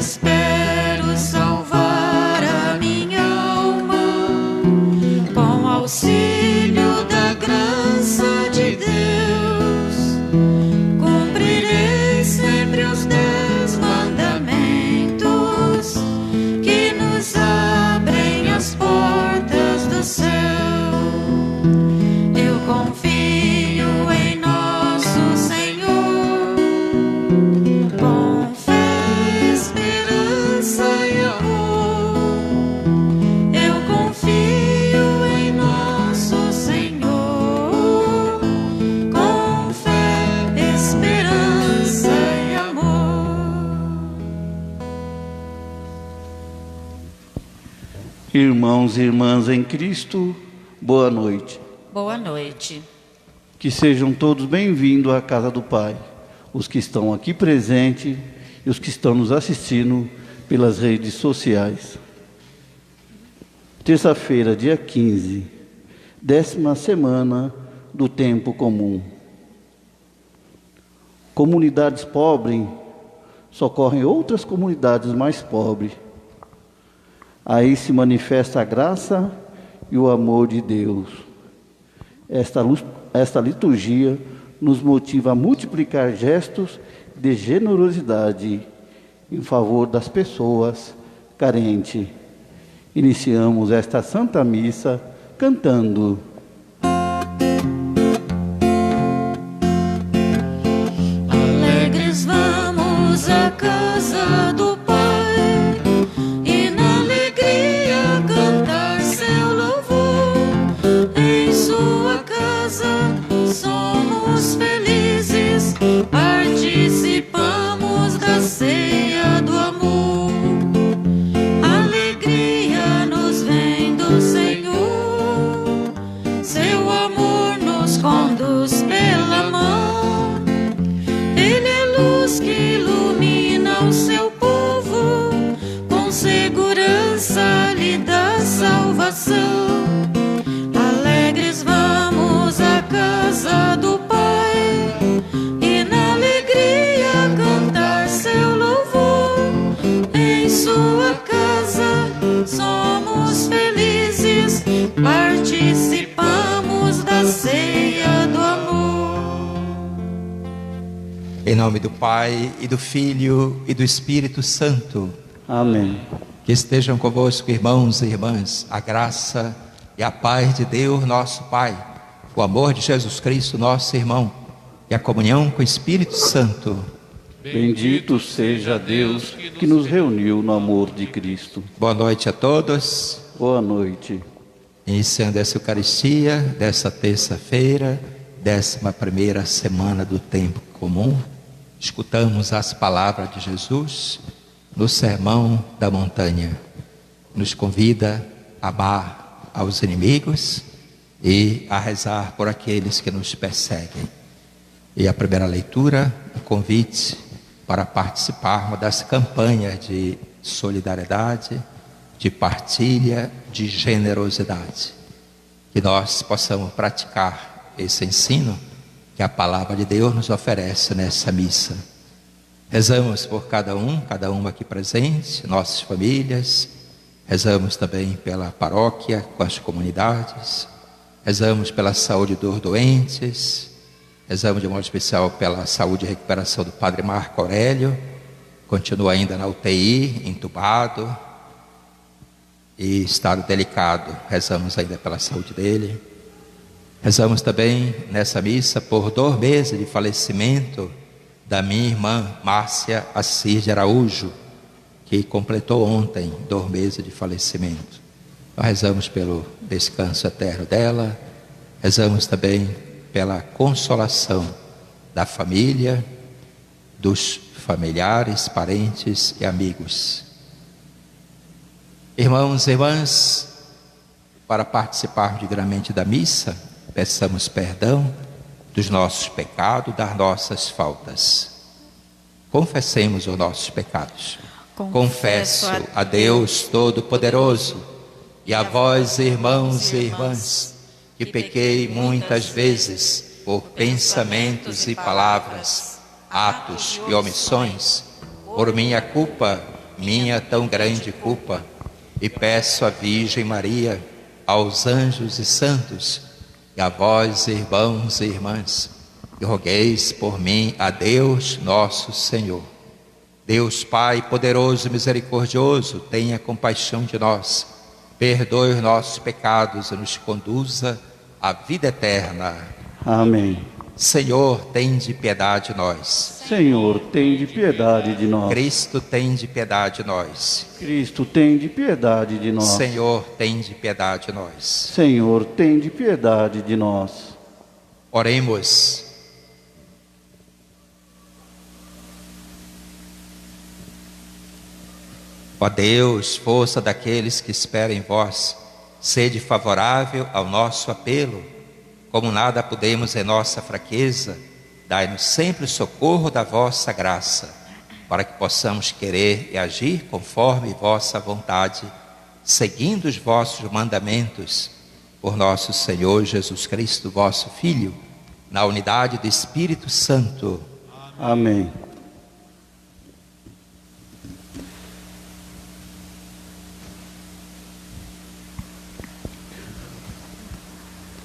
espero salvar a minha alma com auxílio da graça de Deus. Cumprirei sempre os 10 mandamentos que nos abrem as portas do céu. Eu confio em nosso Senhor com fé, esperança e amor. Eu confio em nosso Senhor com fé, esperança e amor. Irmãos e irmãs em Cristo, boa noite. Boa noite. Que sejam todos bem-vindos à casa do Pai, os que estão aqui presentes e os que estão nos assistindo pelas redes sociais. Terça-feira, dia 15, 10ª semana do tempo comum. Comunidades pobres socorrem outras comunidades mais pobres. Aí se manifesta a graça e o amor de Deus. Esta liturgia nos motiva a multiplicar gestos de generosidade em favor das pessoas carentes. Iniciamos esta Santa Missa cantando. Alegres vamos à casa do Pai e na alegria cantar seu louvor. Em sua casa somos felizes, participamos da ceia do amor. Alegria nos vem do Senhor, seu amor nos conduz pela mão. Ele é luz que ilumina o seu povo, com segurança lhe dá salvação. Alegres vamos à casa do Pai e na alegria cantar seu louvor. Em sua casa somos felizes, participamos da ceia do amor. Em nome do Pai, e do Filho, e do Espírito Santo. Amém. Que estejam convosco, irmãos e irmãs, a graça e a paz de Deus, nosso Pai, o amor de Jesus Cristo, nosso irmão, e a comunhão com o Espírito Santo. Bendito seja Deus que nos reuniu no amor de Cristo. Boa noite a todos. Boa noite. Iniciando essa Eucaristia, dessa terça-feira, 11ª semana do tempo comum, escutamos as palavras de Jesus no Sermão da Montanha. Nos convida a amar aos inimigos e a rezar por aqueles que nos perseguem. E a primeira leitura, o convite para participarmos das campanhas de solidariedade, de partilha, de generosidade. Que nós possamos praticar esse ensino que a palavra de Deus nos oferece nessa missa. Rezamos por cada uma aqui presente, nossas famílias. Rezamos também pela paróquia, com as comunidades. Rezamos pela saúde dos doentes. Rezamos de modo especial pela saúde e recuperação do Padre Marco Aurélio. Continua ainda na UTI, entubado e estado delicado. Rezamos ainda pela saúde dele. Rezamos também nessa missa por 2 meses de falecimento da minha irmã Márcia Assis de Araújo, que completou ontem 2 meses de falecimento. Nós rezamos pelo descanso eterno dela. Rezamos também pela consolação da família, dos familiares, parentes e amigos. Irmãos e irmãs, para participarmos dignamente da missa, peçamos perdão dos nossos pecados, das nossas faltas. Confessemos os nossos pecados. Confesso a Deus Todo-Poderoso e a vós, irmãos e irmãs, que pequei muitas vezes por pensamentos e palavras, atos e omissões. Por minha culpa minha tão grande culpa, e peço à Virgem Maria, aos anjos e santos, e a vós, irmãos e irmãs, que rogueis por mim a Deus nosso Senhor. Deus Pai poderoso e misericordioso, tenha compaixão de nós, perdoe os nossos pecados e nos conduza à vida eterna. Amém. Senhor, tende piedade de nós. Senhor, tende piedade de nós. Cristo, tende piedade de nós. Cristo, tende piedade de nós. Senhor, tende piedade de nós. Senhor, tende piedade de nós. Oremos. Ó Deus, força daqueles que esperam em vós, sede favorável ao nosso apelo. Como nada podemos em nossa fraqueza, dai-nos sempre o socorro da vossa graça, para que possamos querer e agir conforme vossa vontade, seguindo os vossos mandamentos, por nosso Senhor Jesus Cristo, vosso Filho, na unidade do Espírito Santo. Amém.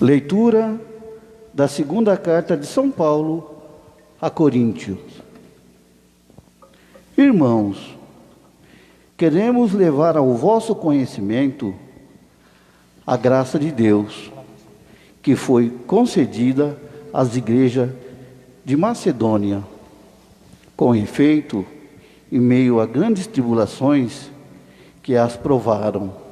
Leitura da segunda carta de São Paulo a Coríntios. Irmãos, queremos levar ao vosso conhecimento a graça de Deus, que foi concedida às igrejas de Macedônia. Com efeito, em meio a grandes tribulações que as provaram,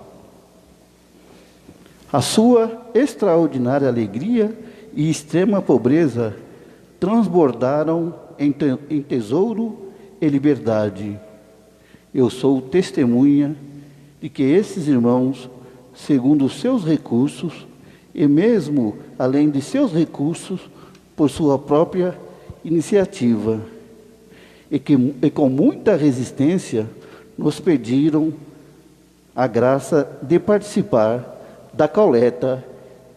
a sua extraordinária alegria e extrema pobreza transbordaram em tesouro e liberdade. Eu sou testemunha de que esses irmãos, segundo os seus recursos, e mesmo além de seus recursos, por sua própria iniciativa, e com muita resistência, nos pediram a graça de participar da coleta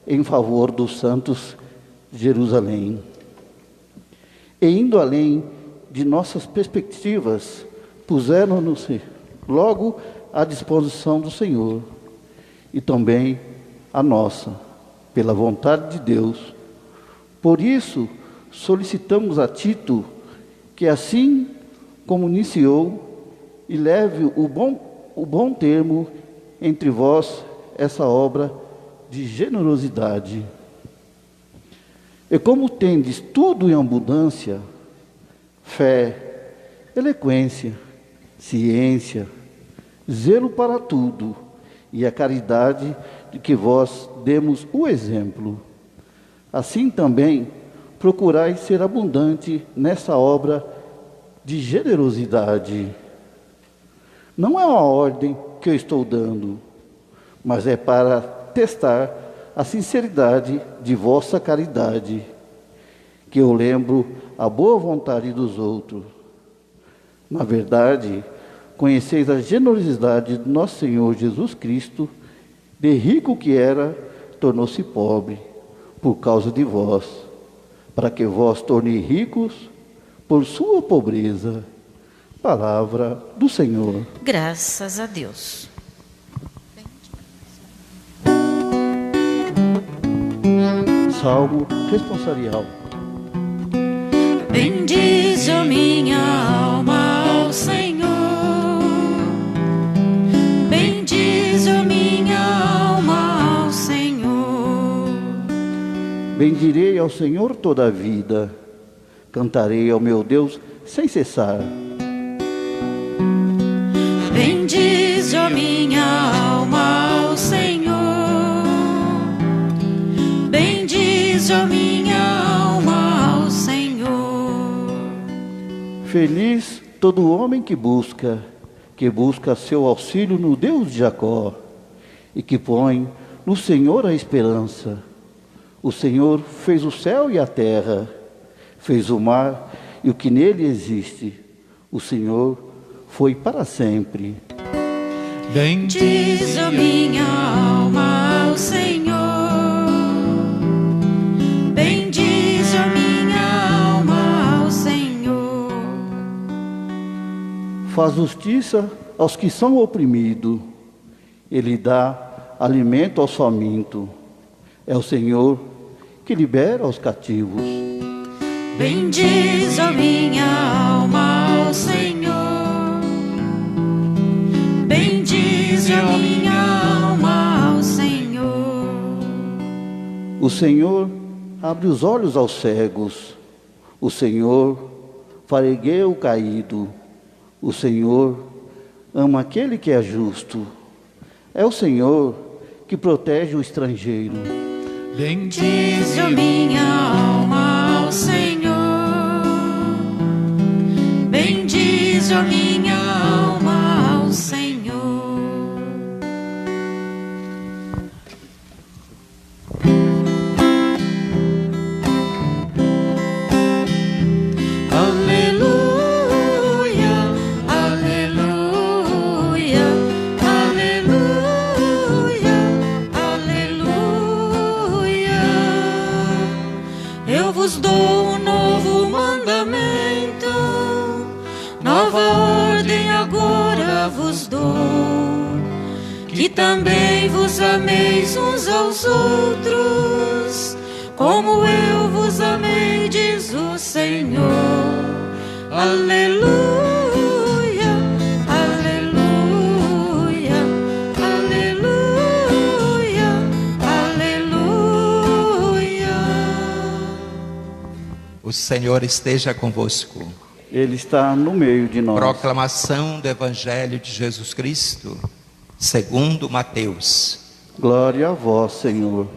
em favor dos santos de Jerusalém. E indo além de nossas perspectivas, puseram-nos logo à disposição do Senhor, e também a nossa, pela vontade de Deus. Por isso, solicitamos a Tito que, assim como iniciou, e leve o bom termo entre vós essa obra de generosidade. E como tendes tudo em abundância, fé, eloquência, ciência, zelo para tudo, e a caridade de que vós demos o exemplo, assim também procurai ser abundante nessa obra de generosidade. Não é uma ordem que eu estou dando, mas é para testar a sinceridade de vossa caridade, que eu lembro a boa vontade dos outros. Na verdade, conheceis a generosidade do nosso Senhor Jesus Cristo, de rico que era, tornou-se pobre, por causa de vós, para que vós torneis ricos por sua pobreza. Palavra do Senhor. Graças a Deus. Salmo responsorial. Bendize a minha alma ao Senhor. Bendize a minha alma ao Senhor. Bendirei ao Senhor toda a vida, cantarei ao meu Deus sem cessar. Bendize a minha alma ao Senhor. Bendize a minha alma ao Senhor. Feliz todo homem que busca seu auxílio no Deus de Jacó, e que põe no Senhor a esperança. O Senhor fez o céu e a terra, fez o mar e o que nele existe. O Senhor foi para sempre. Bendize a minha alma ao Senhor. Bendize a minha alma ao Senhor. faz justiça aos que são oprimidos. Ele dá alimento aos famintos. É o Senhor que libera os cativos. Bendize a minha alma ao Senhor. Bendize a minha alma ao Senhor. O Senhor abre os olhos aos cegos. O Senhor faregueia o caído. O Senhor ama aquele que é justo. É o Senhor que protege o estrangeiro. Bendize a minha alma ao Senhor. Bendize a minha alma ao Senhor. Aleluia, aleluia, aleluia, aleluia. Eu vos dou um novo mandamento, nova ordem agora vos dou, que também vos ameis uns aos outros, como eu vos amei, diz o Senhor. Aleluia, aleluia, aleluia, aleluia. O Senhor esteja convosco. Ele está no meio de nós. Proclamação do Evangelho de Jesus Cristo, segundo Mateus. Glória a vós, Senhor.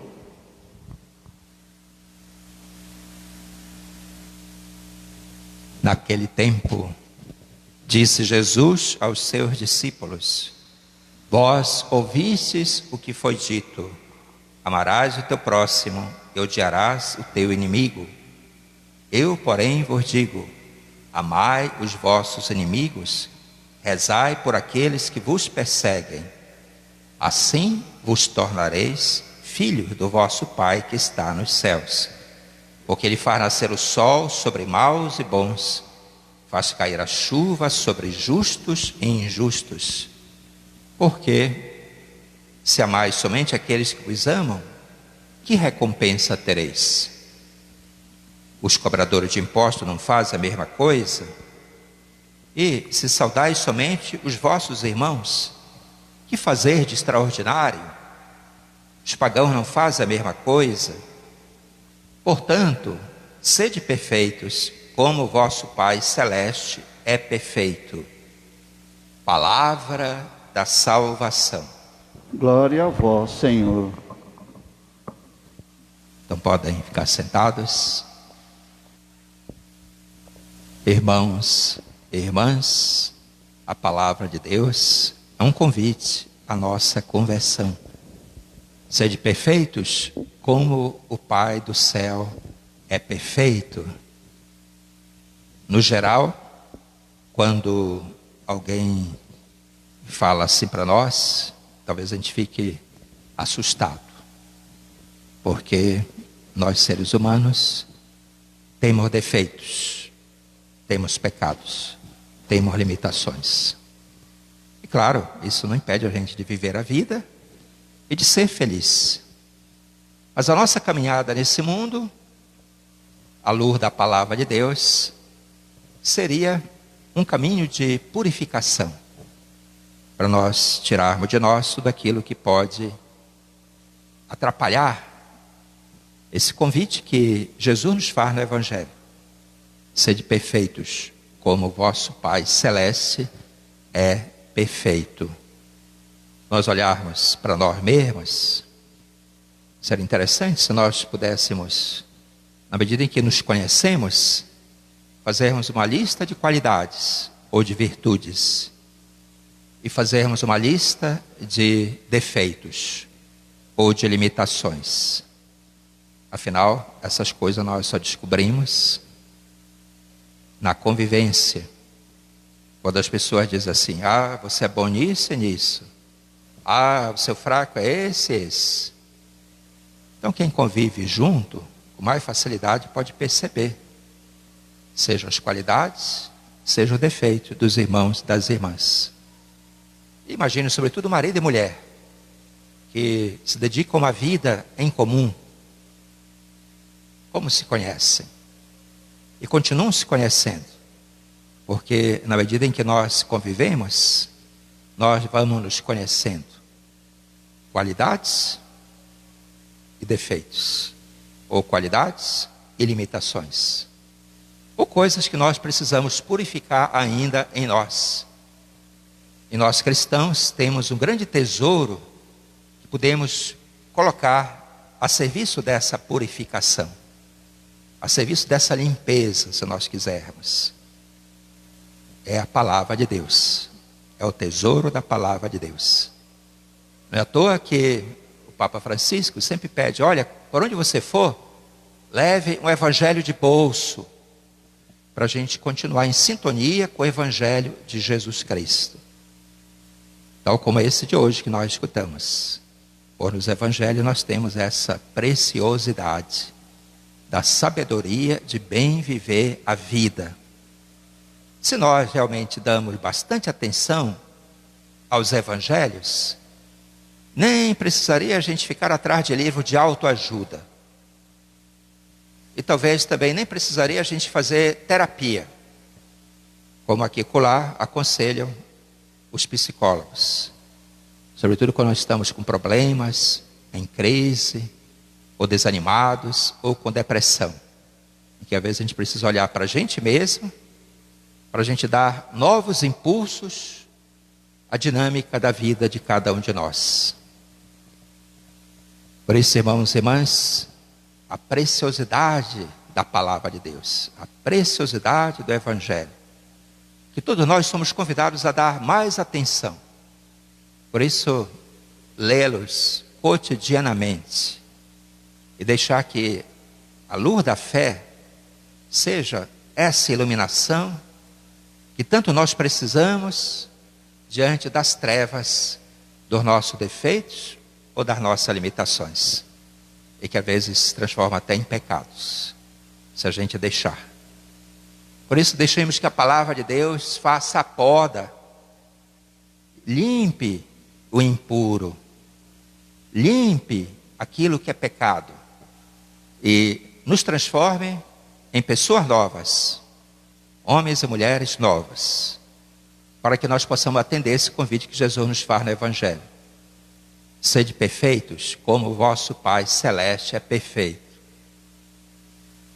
Naquele tempo, disse Jesus aos seus discípulos: Vós ouvistes o que foi dito: amarás o teu próximo e odiarás o teu inimigo. Eu, porém, vos digo: amai os vossos inimigos, rezai por aqueles que vos perseguem. Assim vos tornareis filhos do vosso Pai que está nos céus. Porque Ele faz nascer o sol sobre maus e bons, faz cair a chuva sobre justos e injustos. Porque, se amais somente aqueles que vos amam, que recompensa tereis? Os cobradores de impostos não fazem a mesma coisa? E, se saudais somente os vossos irmãos, que fazer de extraordinário? Os pagãos não fazem a mesma coisa? Portanto, sede perfeitos, como o vosso Pai Celeste é perfeito. Palavra da salvação. Glória a vós, Senhor. Então podem ficar sentados. Irmãos e irmãs, a palavra de Deus é um convite à nossa conversão. Sede perfeitos, como o Pai do céu é perfeito. No geral, quando alguém fala assim para nós, talvez a gente fique assustado, porque nós, seres humanos, temos defeitos, temos pecados, temos limitações. E claro, isso não impede a gente de viver a vida e de ser feliz. Mas a nossa caminhada nesse mundo, à luz da palavra de Deus, seria um caminho de purificação, para nós tirarmos de nós tudo aquilo que pode atrapalhar esse convite que Jesus nos faz no Evangelho. Sede perfeitos, como o vosso Pai Celeste é perfeito. Nós olharmos para nós mesmos, seria interessante se nós pudéssemos, na medida em que nos conhecemos, fazermos uma lista de qualidades ou de virtudes e fazermos uma lista de defeitos ou de limitações. Afinal, essas coisas nós só descobrimos na convivência. Quando as pessoas dizem assim: ah, você é bom nisso e nisso. Ah, o seu fraco é esse e esse. Então quem convive junto, com mais facilidade pode perceber, sejam as qualidades, seja o defeito dos irmãos e das irmãs. Imagine, sobretudo, marido e mulher que se dedicam a uma vida em comum. Como se conhecem? E continuam se conhecendo. Porque na medida em que nós convivemos, nós vamos nos conhecendo. Qualidades e defeitos. Ou qualidades e limitações. Ou coisas que nós precisamos purificar ainda em nós. E nós cristãos temos um grande tesouro que podemos colocar a serviço dessa purificação, a serviço dessa limpeza, se nós quisermos. É a palavra de Deus, é o tesouro da palavra de Deus. Não é à toa que o Papa Francisco sempre pede: olha, por onde você for, leve um evangelho de bolso, para a gente continuar em sintonia com o evangelho de Jesus Cristo. Tal como esse de hoje que nós escutamos. Por nos evangelhos nós temos essa preciosidade da sabedoria de bem viver a vida. Se nós realmente damos bastante atenção aos evangelhos, nem precisaria a gente ficar atrás de livro de autoajuda. E talvez também nem precisaria a gente fazer terapia, como aqui e acolá aconselham os psicólogos. Sobretudo quando nós estamos com problemas, em crise, ou desanimados, ou com depressão. Em que às vezes a gente precisa olhar para a gente mesmo, para a gente dar novos impulsos à dinâmica da vida de cada um de nós. Por isso, irmãos e irmãs, a preciosidade da palavra de Deus, a preciosidade do evangelho, que todos nós somos convidados a dar mais atenção. Por isso, lê-los cotidianamente e deixar que a luz da fé seja essa iluminação que tanto nós precisamos diante das trevas dos nossos defeitos ou das nossas limitações, e que às vezes se transforma até em pecados, se a gente deixar. Por isso, deixemos que a palavra de Deus faça a poda, limpe o impuro, limpe aquilo que é pecado e nos transforme em pessoas novas, homens e mulheres novas, para que nós possamos atender esse convite que Jesus nos faz no Evangelho. Sede perfeitos, como o vosso Pai Celeste é perfeito.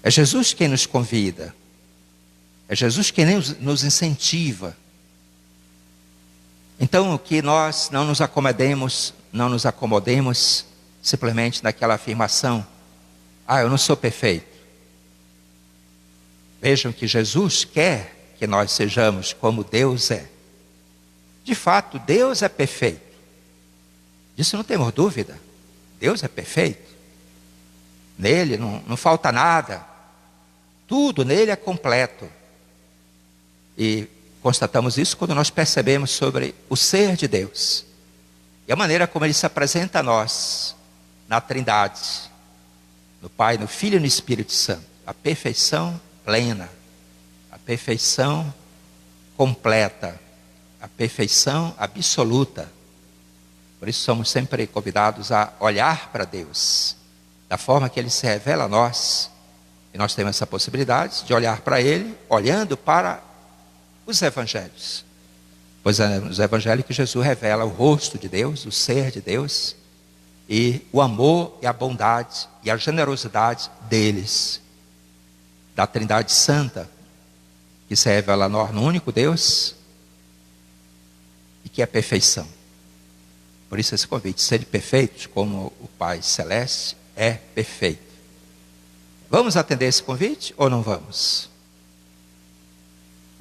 É Jesus quem nos convida, é Jesus quem nos incentiva. Então, que nós não nos acomodemos simplesmente naquela afirmação: eu não sou perfeito. Vejam que Jesus quer que nós sejamos como Deus é. De fato, Deus é perfeito. Disso não temos dúvida. Deus é perfeito. Nele não falta nada. Tudo nele é completo. E constatamos isso quando nós percebemos sobre o ser de Deus e a maneira como ele se apresenta a nós na Trindade, no Pai, no Filho e no Espírito Santo. A perfeição plena, a perfeição completa, a perfeição absoluta. Por isso somos sempre convidados a olhar para Deus da forma que ele se revela a nós, e nós temos essa possibilidade de olhar para ele olhando para os evangelhos, pois é nos evangelhos que Jesus revela o rosto de Deus, o ser de Deus, e o amor e a bondade e a generosidade deles, da Trindade Santa, que se revela a nós no único Deus e que é perfeição. Por isso esse convite: sede perfeitos como o Pai Celeste é perfeito. Vamos atender esse convite ou não vamos?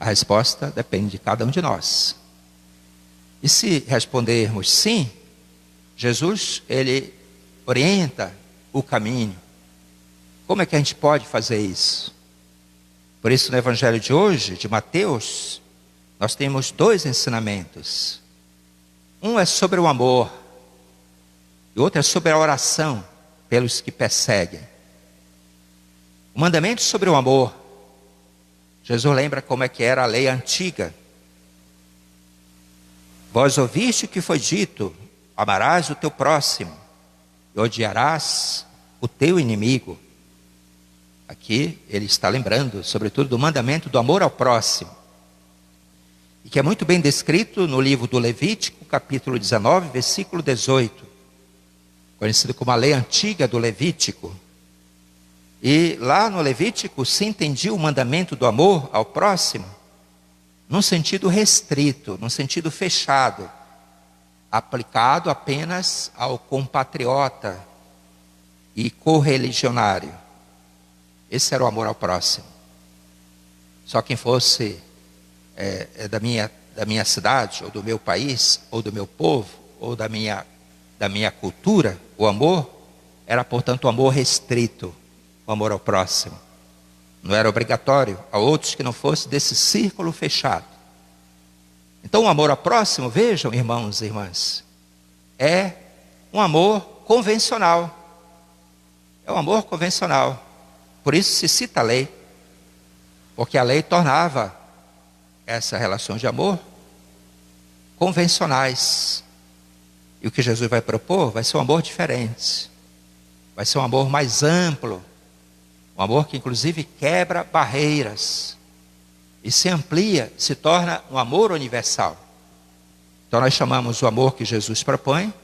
A resposta depende de cada um de nós. E se respondermos sim, Jesus, ele orienta o caminho. Como é que a gente pode fazer isso? Por isso, no Evangelho de hoje, de Mateus, nós temos 2 ensinamentos. Um é sobre o amor, e outro é sobre a oração pelos que perseguem. O mandamento sobre o amor Jesus lembra como é que era a lei antiga. Vós ouviste o que foi dito: amarás o teu próximo e odiarás o teu inimigo. Aqui ele está lembrando, sobretudo, do mandamento do amor ao próximo, e que é muito bem descrito no livro do Levítico, capítulo 19, versículo 18, conhecido como a lei antiga do Levítico. E lá no Levítico se entendia o mandamento do amor ao próximo num sentido restrito, num sentido fechado, aplicado apenas ao compatriota e correligionário. Esse era o amor ao próximo. Só quem fosse da minha cidade, ou do meu país, ou do meu povo, ou da minha cultura, o amor era, portanto, o amor restrito, o amor ao próximo. Não era obrigatório a outros que não fosse desse círculo fechado. Então o amor ao próximo, vejam, irmãos e irmãs, é um amor convencional. É um amor convencional. Por isso se cita a lei, porque a lei tornava essa relação de amor convencionais. E o que Jesus vai propor vai ser um amor diferente. Vai ser um amor mais amplo. Um amor que inclusive quebra barreiras. E se amplia, se torna um amor universal. Então nós chamamos o amor que Jesus propõe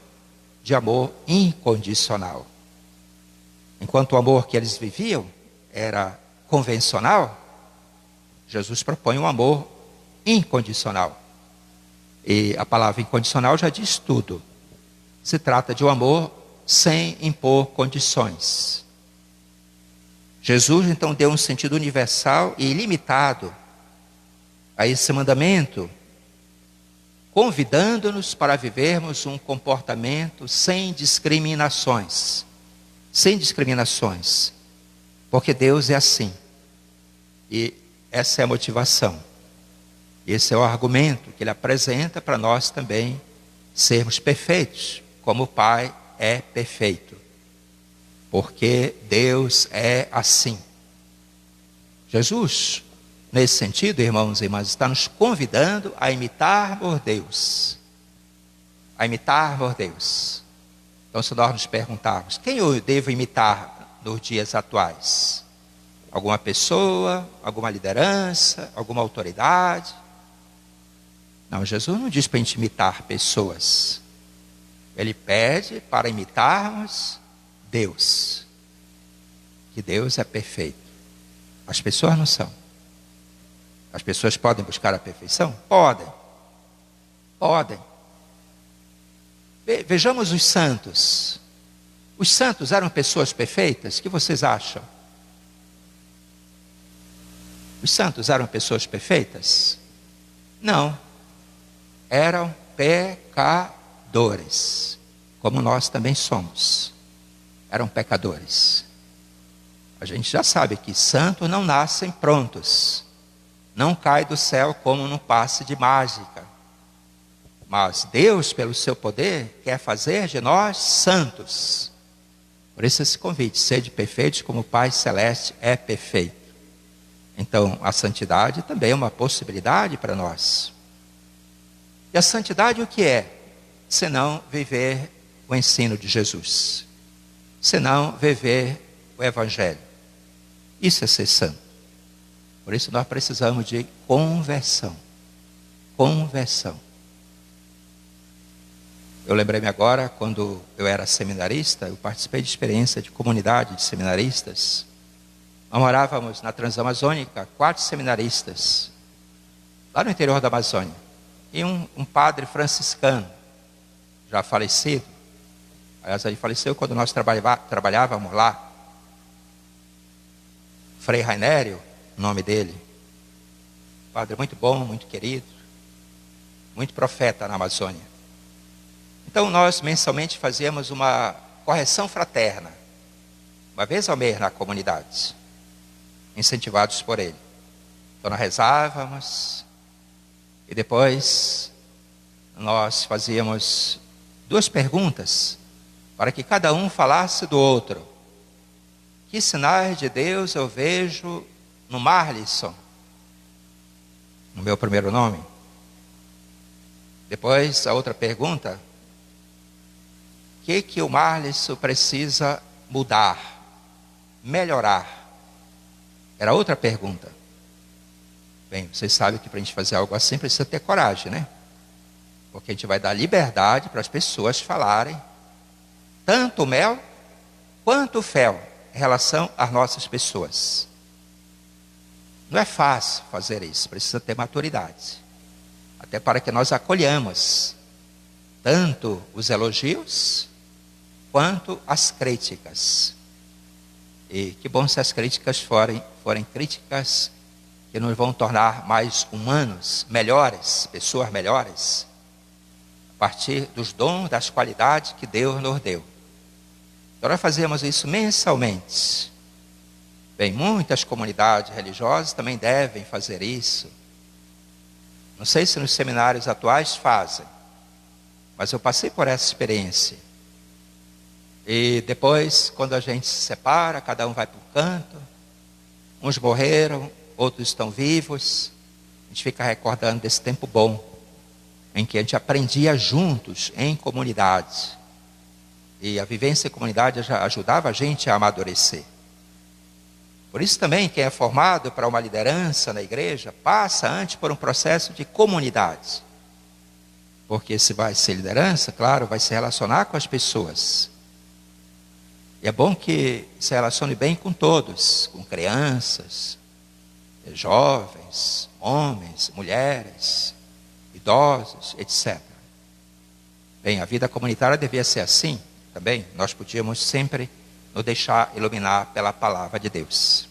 de amor incondicional. Enquanto o amor que eles viviam era convencional, Jesus propõe um amor incondicional. E a palavra incondicional já diz tudo. Se trata de um amor sem impor condições. Jesus então deu um sentido universal e ilimitado a esse mandamento, convidando-nos para vivermos um comportamento sem discriminações. Sem discriminações. Porque Deus é assim. E essa é a motivação. Esse é o argumento que Ele apresenta para nós também sermos perfeitos, como o Pai é perfeito. Porque Deus é assim. Jesus, nesse sentido, irmãos e irmãs, está nos convidando a imitarmos Deus. A imitarmos Deus. Então, se nós nos perguntarmos, quem eu devo imitar nos dias atuais? Alguma pessoa, alguma liderança, alguma autoridade? Não, Jesus não diz para a gente imitar pessoas. Ele pede para imitarmos Deus. Que Deus é perfeito. As pessoas não são. As pessoas podem buscar a perfeição? Podem. Podem. Vejamos os santos. Os santos eram pessoas perfeitas? O que vocês acham? Os santos eram pessoas perfeitas? Não. Eram pecadores, como nós também somos. Eram pecadores. A gente já sabe que santos não nascem prontos. Não cai do céu como num passe de mágica. Mas Deus, pelo seu poder, quer fazer de nós santos. Por isso esse convite, sede perfeitos como o Pai Celeste é perfeito. Então a santidade também é uma possibilidade para nós. E a santidade o que é? Senão viver o ensino de Jesus. Senão viver o Evangelho. Isso é ser santo. Por isso nós precisamos de conversão. Conversão. Eu lembrei-me agora, quando eu era seminarista, eu participei de experiência de comunidade de seminaristas. Nós morávamos na Transamazônica, 4 seminaristas, lá no interior da Amazônia. E um padre franciscano, já falecido. Aliás, ele faleceu quando nós trabalhávamos lá. Frei Rainério, o nome dele. Padre muito bom, muito querido. Muito profeta na Amazônia. Então nós mensalmente fazíamos uma correção fraterna. Uma vez ao mês na comunidade. Incentivados por ele. Então nós rezávamos. E depois nós fazíamos 2 perguntas. Para que cada um falasse do outro. Que sinais de Deus eu vejo no Marlisson? no meu primeiro nome. Depois, a outra pergunta: o que o Marlisson precisa mudar, melhorar? Era outra pergunta. Bem, vocês sabem que para a gente fazer algo assim precisa ter coragem, né? Porque a gente vai dar liberdade para as pessoas falarem tanto o mel quanto o fel em relação às nossas pessoas. Não é fácil fazer isso, precisa ter maturidade. Até para que nós acolhamos tanto os elogios quanto as críticas. E que bom se as críticas forem críticas que nos vão tornar mais humanos, melhores, pessoas melhores, a partir dos dons, das qualidades que Deus nos deu. Então nós fazemos isso mensalmente. Bem, muitas comunidades religiosas também devem fazer isso. Não sei se nos seminários atuais fazem, mas eu passei por essa experiência. E depois, quando a gente se separa, cada um vai para um canto, uns morreram, outros estão vivos, a gente fica recordando desse tempo bom, em que a gente aprendia juntos, em comunidade. E a vivência em comunidade já ajudava a gente a amadurecer. Por isso também, quem é formado para uma liderança na igreja, passa antes por um processo de comunidade. Porque se vai ser liderança, claro, vai se relacionar com as pessoas. E é bom que se relacione bem com todos, com crianças, jovens, homens, mulheres, idosos, etc. Bem, a vida comunitária devia ser assim também. Nós podíamos sempre nos deixar iluminar pela palavra de Deus.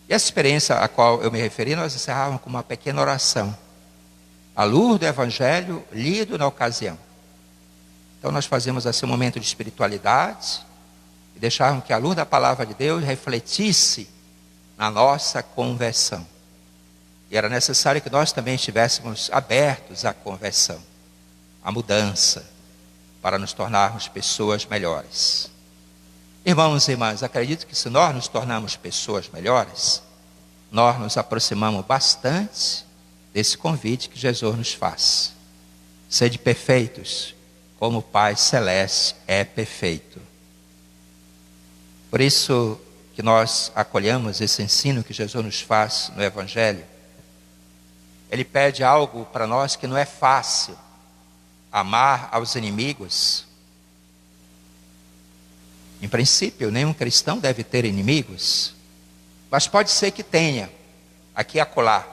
E essa experiência a qual eu me referi, nós encerrávamos com uma pequena oração, à luz do Evangelho lido na ocasião. Então nós fazíamos assim um momento de espiritualidade e deixávamos que a luz da palavra de Deus refletisse na nossa conversão. E era necessário que nós também estivéssemos abertos à conversão, à mudança, para nos tornarmos pessoas melhores. Irmãos e irmãs, acredito que se nós nos tornarmos pessoas melhores, nós nos aproximamos bastante desse convite que Jesus nos faz. Sede perfeitos, como o Pai Celeste é perfeito. Por isso que nós acolhamos esse ensino que Jesus nos faz no Evangelho. Ele pede algo para nós que não é fácil: amar aos inimigos. Em princípio, nenhum cristão deve ter inimigos, mas pode ser que tenha, aqui e acolá.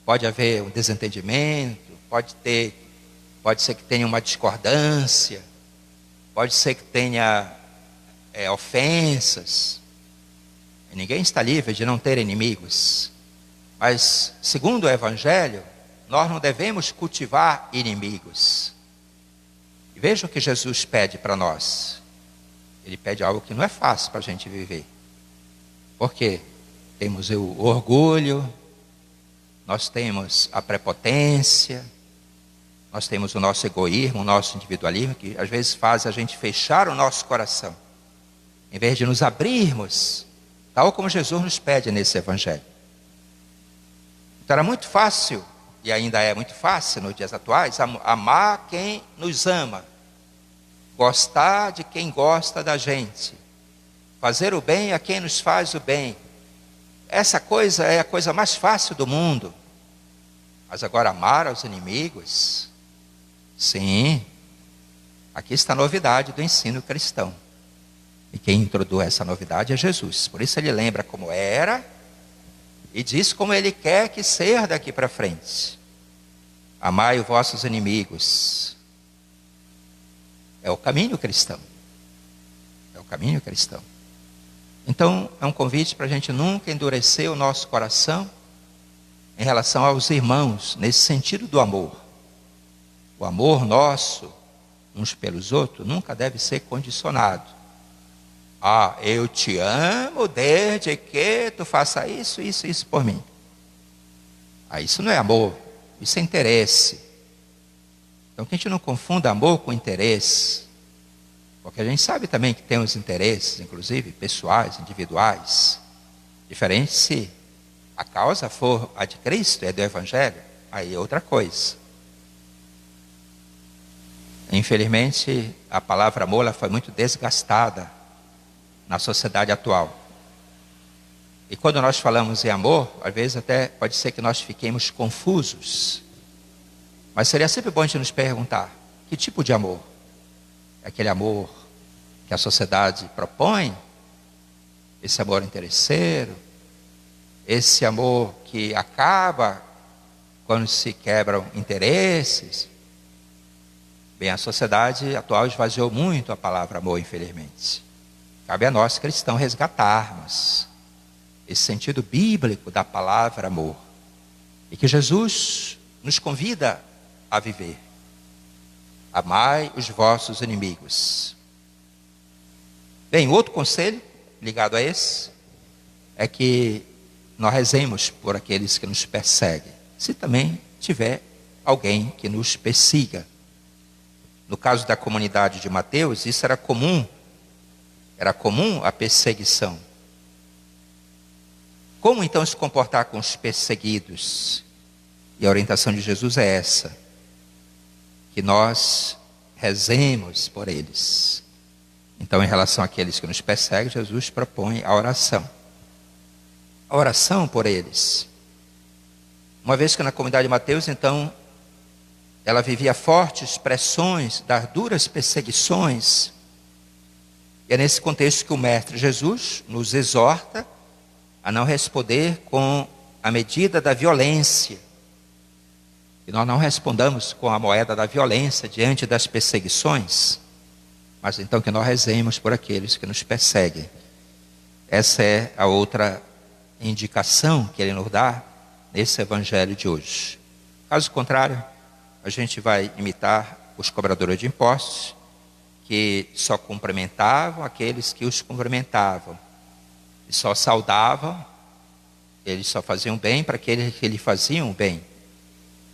Pode haver um desentendimento, pode ser que tenha uma discordância, pode ser que tenha ofensas. E ninguém está livre de não ter inimigos. Mas, segundo o Evangelho, nós não devemos cultivar inimigos. E veja o que Jesus pede para nós. Ele pede algo que não é fácil para a gente viver. Por quê? Temos o orgulho, nós temos a prepotência, nós temos o nosso egoísmo, o nosso individualismo, que às vezes faz a gente fechar o nosso coração, em vez de nos abrirmos, tal como Jesus nos pede nesse Evangelho. Então era muito fácil, e ainda é muito fácil nos dias atuais, amar quem nos ama, gostar de quem gosta da gente, fazer o bem a quem nos faz o bem. Essa coisa é a coisa mais fácil do mundo. Mas agora amar aos inimigos, sim, aqui está a novidade do ensino cristão. E quem introduz essa novidade é Jesus. Por isso ele lembra como era e diz como ele quer que seja daqui para frente. Amai os vossos inimigos. É o caminho cristão. É o caminho cristão. Então, é um convite para a gente nunca endurecer o nosso coração em relação aos irmãos, nesse sentido do amor. O amor nosso, uns pelos outros, nunca deve ser condicionado. Ah, eu te amo desde que tu faça isso, isso, isso por mim. Ah, isso não é amor, isso é interesse. Então que a gente não confunda amor com interesse. Porque a gente sabe também que tem os interesses, inclusive pessoais, individuais. Diferente se a causa for a de Cristo, é do Evangelho, aí é outra coisa. Infelizmente, a palavra amor ela foi muito desgastada na sociedade atual. E quando nós falamos em amor, às vezes até pode ser que nós fiquemos confusos. Mas seria sempre bom a gente nos perguntar, que tipo de amor? É aquele amor que a sociedade propõe? Esse amor interesseiro? Esse amor que acaba quando se quebram interesses? Bem, a sociedade atual esvaziou muito a palavra amor, infelizmente. Cabe a nós, cristãos, resgatarmos esse sentido bíblico da palavra amor. E que Jesus nos convida a viver. Amai os vossos inimigos. Bem, outro conselho ligado a esse é que nós rezemos por aqueles que nos perseguem, se também tiver alguém que nos persiga. No caso da comunidade de Mateus, isso era comum a perseguição. Como então se comportar com os perseguidos? E a orientação de Jesus é essa, que nós rezemos por eles. Então, em relação àqueles que nos perseguem, Jesus propõe a oração. A oração por eles. Uma vez que na comunidade de Mateus, então, ela vivia fortes pressões das duras perseguições. E é nesse contexto que o Mestre Jesus nos exorta a não responder com a medida da violência. Que nós não respondamos com a moeda da violência diante das perseguições, mas então que nós rezemos por aqueles que nos perseguem. Essa é a outra indicação que ele nos dá nesse evangelho de hoje. Caso contrário, a gente vai imitar os cobradores de impostos, que só cumprimentavam aqueles que os cumprimentavam, e só saudavam, eles só faziam bem para aqueles que lhe faziam bem.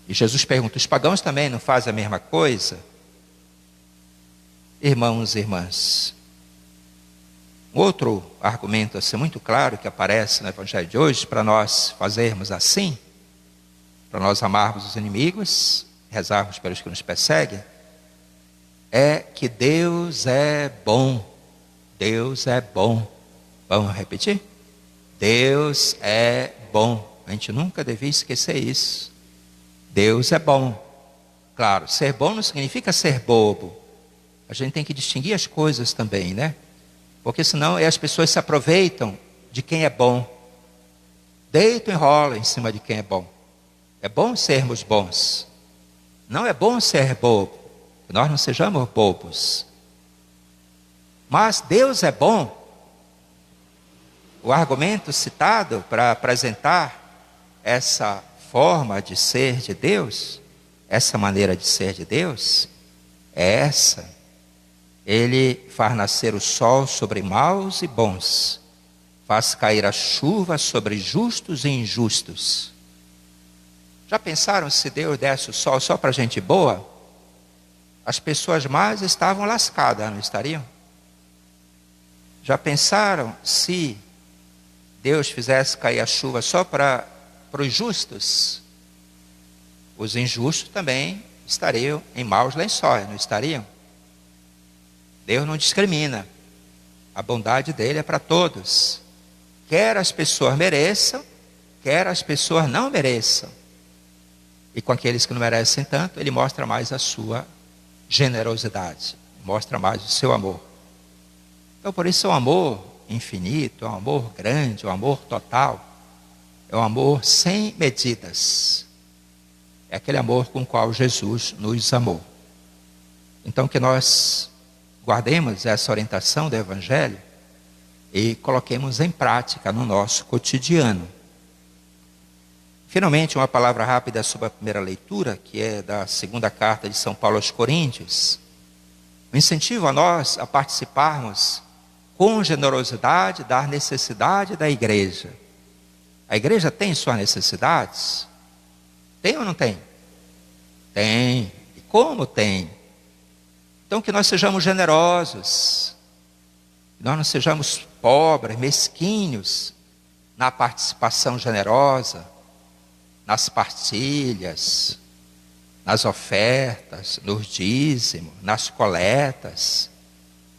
E Jesus pergunta, os pagãos também não fazem a mesma coisa? Irmãos e irmãs, um outro argumento assim, muito claro que aparece no evangelho de hoje, para nós fazermos assim, para nós amarmos os inimigos, rezarmos pelos que nos perseguem, é que Deus é bom. Deus é bom. Vamos repetir? Deus é bom. A gente nunca devia esquecer isso. Deus é bom. Claro, ser bom não significa ser bobo. A gente tem que distinguir as coisas também, né? Porque senão as pessoas se aproveitam de quem é bom. Deitam e rolam em cima de quem é bom. É bom sermos bons. Não é bom ser bobo. Que nós não sejamos bobos. Mas Deus é bom. O argumento citado para apresentar essa forma de ser de Deus, essa maneira de ser de Deus, é essa. Ele faz nascer o sol sobre maus e bons, faz cair a chuva sobre justos e injustos. Já pensaram se Deus desse o sol só para gente boa? As pessoas mais estavam lascadas, não estariam? Já pensaram se Deus fizesse cair a chuva só para os justos? Os injustos também estariam em maus lençóis, não estariam? Deus não discrimina. A bondade dele é para todos. Quer as pessoas mereçam, quer as pessoas não mereçam. E com aqueles que não merecem tanto, ele mostra mais a sua generosidade, mostra mais o seu amor. Então, por isso, é um amor infinito, é um amor grande, é um amor total, é um amor sem medidas. É aquele amor com o qual Jesus nos amou. Então, que nós guardemos essa orientação do Evangelho e coloquemos em prática no nosso cotidiano. Finalmente, uma palavra rápida sobre a primeira leitura, que é da segunda carta de São Paulo aos Coríntios. O incentivo a nós a participarmos com generosidade da necessidade da igreja. A igreja tem suas necessidades? Tem ou não tem? Tem. E como tem? Então que nós sejamos generosos. Que nós não sejamos pobres, mesquinhos, na participação generosa, nas partilhas, nas ofertas, nos dízimos, nas coletas.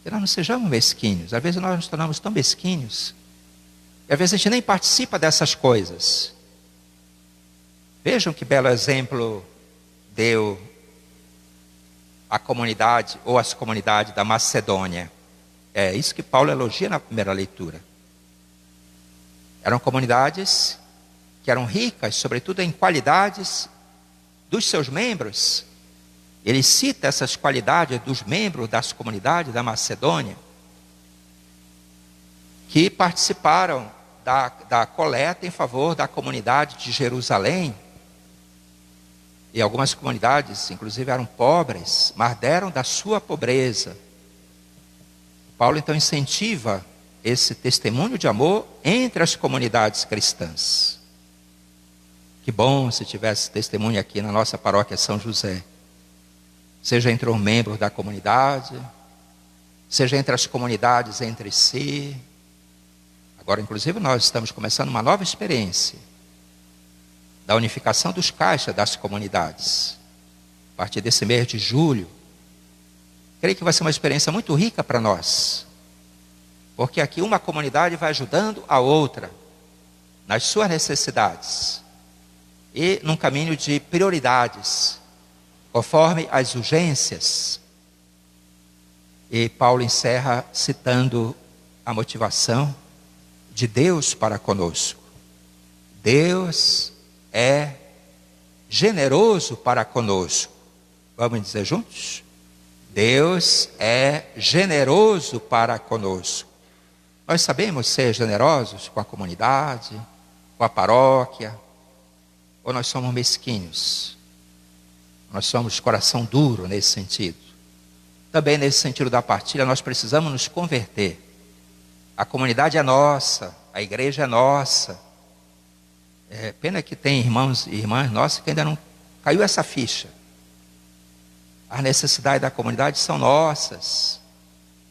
Que nós não sejamos mesquinhos. Às vezes nós nos tornamos tão mesquinhos. E às vezes a gente nem participa dessas coisas. Vejam que belo exemplo deu a comunidade ou as comunidades da Macedônia. É isso que Paulo elogia na primeira leitura. Eram comunidades que eram ricas, sobretudo em qualidades dos seus membros. Ele cita essas qualidades dos membros das comunidades da Macedônia, que participaram da coleta em favor da comunidade de Jerusalém. E algumas comunidades, inclusive, eram pobres, mas deram da sua pobreza. Paulo, então, incentiva esse testemunho de amor entre as comunidades cristãs. Que bom se tivesse testemunho aqui na nossa paróquia São José. Seja entre os membros da comunidade, seja entre as comunidades entre si. Agora, inclusive, nós estamos começando uma nova experiência da unificação dos caixas das comunidades. A partir desse mês de julho, creio que vai ser uma experiência muito rica para nós. Porque aqui uma comunidade vai ajudando a outra nas suas necessidades e num caminho de prioridades, conforme as urgências. E Paulo encerra citando a motivação de Deus para conosco. Deus é generoso para conosco. Vamos dizer juntos? Deus é generoso para conosco. Nós sabemos ser generosos com a comunidade, com a paróquia, ou nós somos mesquinhos? Nós somos coração duro nesse sentido. Também nesse sentido da partilha, nós precisamos nos converter. A comunidade é nossa, a igreja é nossa. É pena que tem irmãos e irmãs nossas que ainda não caiu essa ficha. As necessidades da comunidade são nossas.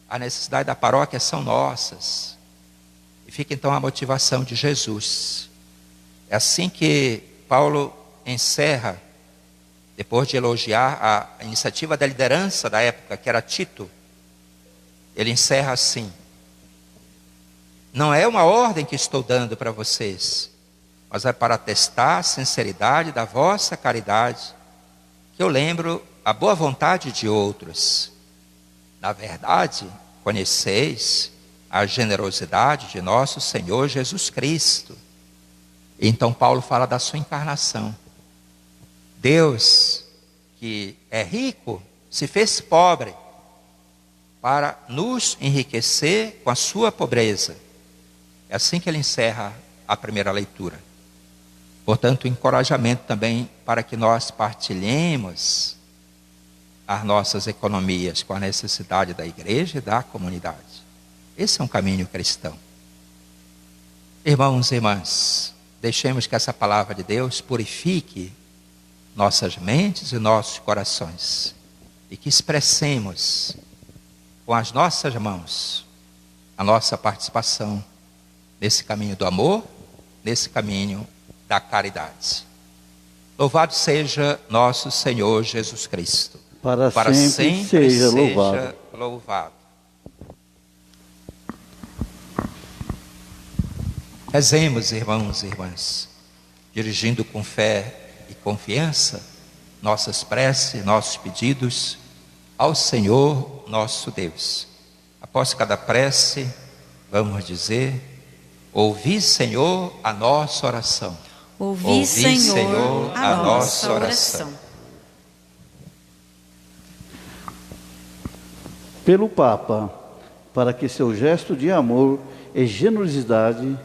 As necessidades da paróquia são nossas. E fica então a motivação de Jesus. É assim que Paulo encerra, depois de elogiar a iniciativa da liderança da época, que era Tito. Ele encerra assim: não é uma ordem que estou dando para vocês, mas é para testar a sinceridade da vossa caridade, que eu lembro a boa vontade de outros. Na verdade, conheceis a generosidade de nosso Senhor Jesus Cristo. Então Paulo fala da sua encarnação. Deus, que é rico, se fez pobre para nos enriquecer com a sua pobreza. É assim que ele encerra a primeira leitura. Portanto, encorajamento também para que nós partilhemos as nossas economias com a necessidade da igreja e da comunidade. Esse é um caminho cristão. Irmãos e irmãs, deixemos que essa palavra de Deus purifique nossas mentes e nossos corações, e que expressemos com as nossas mãos a nossa participação nesse caminho do amor, nesse caminho da caridade. Louvado seja nosso Senhor Jesus Cristo. Para sempre seja louvado. Rezemos, irmãos e irmãs, dirigindo com fé e confiança nossas preces, nossos pedidos ao Senhor nosso Deus. Após cada prece, vamos dizer: ouvi, Senhor, a nossa oração. Ouvi, Senhor, a nossa oração. Pelo Papa, para que seu gesto de amor e generosidade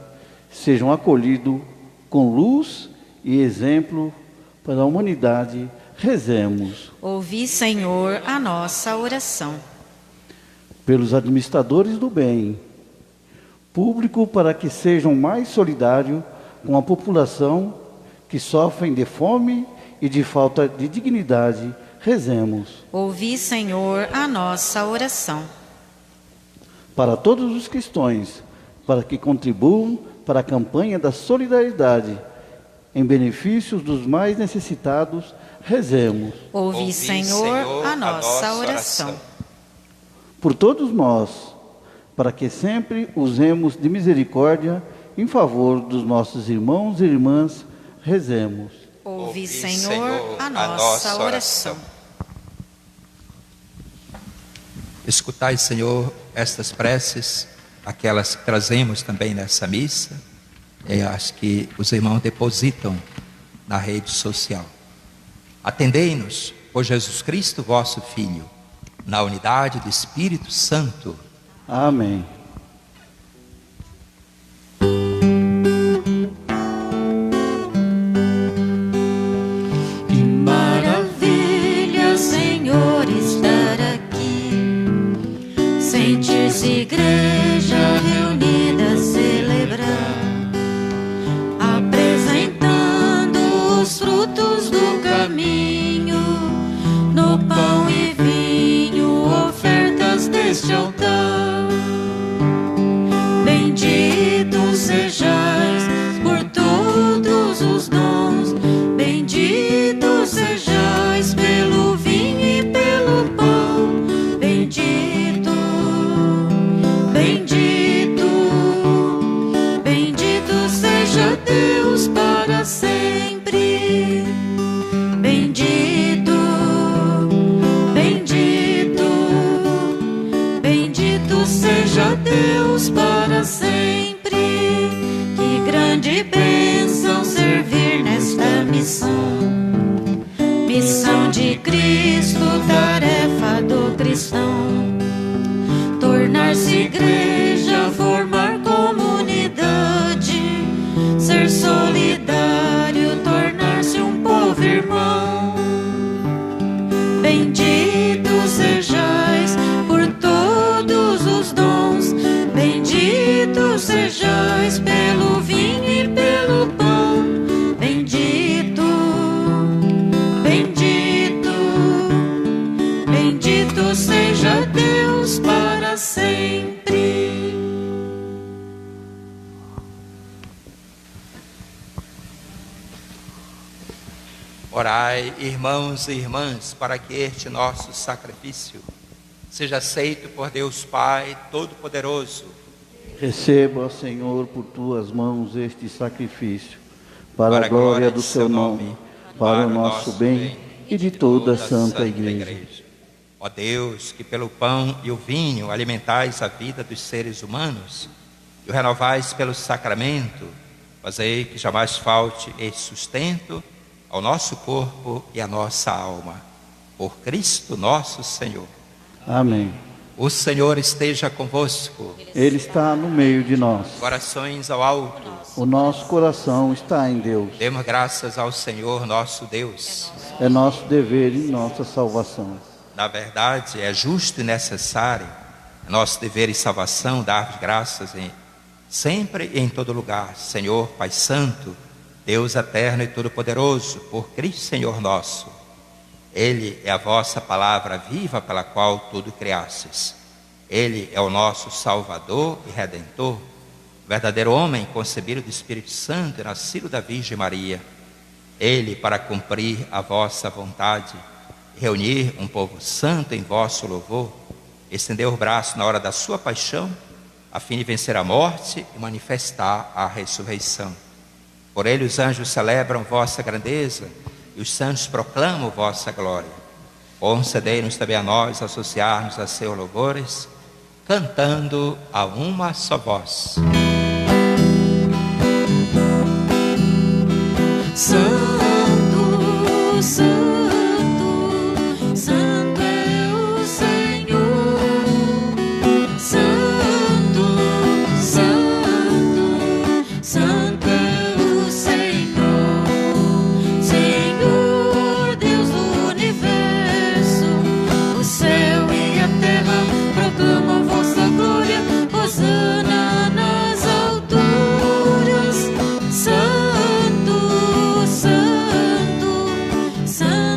sejam acolhidos com luz e exemplo para a humanidade, rezemos. Ouvi, Senhor, a nossa oração. Pelos administradores do bem público, para que sejam mais solidários com a população que sofrem de fome e de falta de dignidade, rezemos. Ouvi, Senhor, a nossa oração. Para todos os cristãos, para que contribuam para a campanha da solidariedade em benefício dos mais necessitados, rezemos. Ouvi, Senhor, a nossa oração. Por todos nós, para que sempre usemos de misericórdia em favor dos nossos irmãos e irmãs, rezemos. Ouvi, Senhor, a nossa oração. Escutai, Senhor, estas preces, aquelas que trazemos também nessa missa, e as que os irmãos depositam na rede social. Atendei-nos, por Jesus Cristo, vosso Filho, na unidade do Espírito Santo. Amém. Que maravilha, Senhor, estar aqui, sentir-se igreja reunida, celebrar, apresentando os frutos do caminho, no pão e vinho, ofertas deste altar. Benditos sejais por todos os dons, benditos sejais pelo vinho e pelo pão. Bendito, bendito, bendito seja Deus para sempre. Bendito, bendito, bendito seja Deus para sempre. Que grande bênção servir nesta missão, missão de Cristo, tarefa do cristão. Tornar-se igreja, formar comunidade, ser solidário, tornar-se um povo irmão. Bendito sejais por todos os dons, bendito sejais pelo vinho e pelo pão. Bendito, bendito, bendito seja Deus para sempre. Orai, irmãos e irmãs, para que este nosso sacrifício seja aceito por Deus Pai Todo-Poderoso. Receba, Senhor, por tuas mãos este sacrifício, para a glória do seu nome, para o nosso bem e de toda a Santa Igreja. Ó Deus, que pelo pão e o vinho alimentais a vida dos seres humanos e o renovais pelo sacramento, fazei que jamais falte esse sustento ao nosso corpo e à nossa alma. Por Cristo nosso Senhor. Amém. O Senhor esteja convosco. Ele está no meio de nós. Corações ao alto. O nosso coração está em Deus. Demos graças ao Senhor nosso Deus. É nosso dever e nossa salvação. Na verdade, é justo e necessário, é nosso dever e salvação, dar graças sempre e em todo lugar, Senhor Pai Santo, Deus eterno e todo-poderoso, por Cristo Senhor nosso. Ele é a vossa palavra viva pela qual tudo criastes. Ele é o nosso Salvador e Redentor, verdadeiro homem concebido do Espírito Santo e nascido da Virgem Maria. Ele, para cumprir a vossa vontade, reunir um povo santo em vosso louvor, estendeu o braço na hora da sua paixão, a fim de vencer a morte e manifestar a ressurreição. Por ele os anjos celebram vossa grandeza e os santos proclamam vossa glória. Concedei-nos também a nós associar-nos a seus louvores, cantando a uma só voz. Santo, Santo, Santo é o Senhor. Santo, Santo, Santo é o Senhor. Senhor, Deus do universo, o céu e a terra proclamam vossa glória. Hosana nas alturas. Santo, Santo, Santo.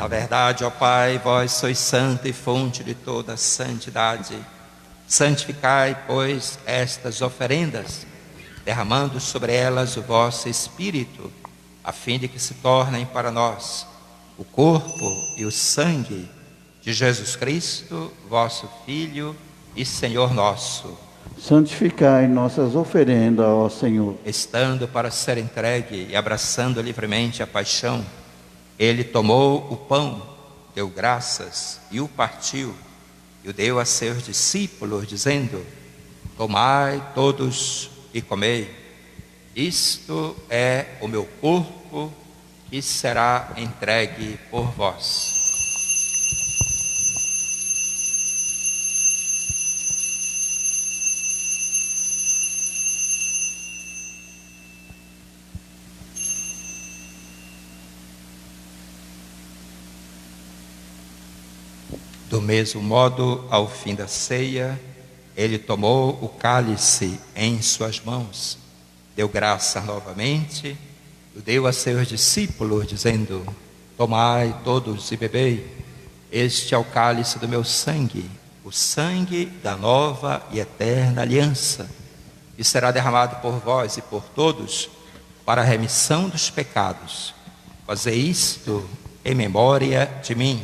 Na verdade, ó Pai, vós sois santo e fonte de toda santidade. Santificai, pois, estas oferendas, derramando sobre elas o vosso Espírito, a fim de que se tornem para nós o corpo e o sangue de Jesus Cristo, vosso Filho e Senhor nosso. Santificai nossas oferendas, ó Senhor. Estando para ser entregue e abraçando livremente a paixão, ele tomou o pão, deu graças e o partiu, e o deu a seus discípulos, dizendo: tomai todos e comei, isto é o meu corpo que será entregue por vós. Do mesmo modo, ao fim da ceia, ele tomou o cálice em suas mãos, deu graça novamente, o deu a seus discípulos, dizendo: tomai todos e bebei, este é o cálice do meu sangue, o sangue da nova e eterna aliança, que será derramado por vós e por todos, para a remissão dos pecados. Fazei isto em memória de mim.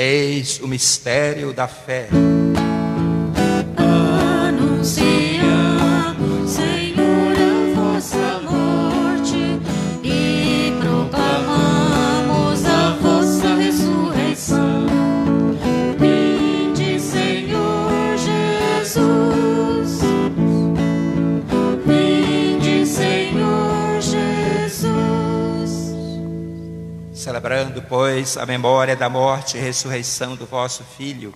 Eis o mistério da fé. Anunciamos, Senhor, a vossa morte e proclamamos a vossa ressurreição. Vinde, Senhor Jesus. Vinde, Senhor Jesus. Celebrando, pois, a memória da morte e ressurreição do vosso Filho,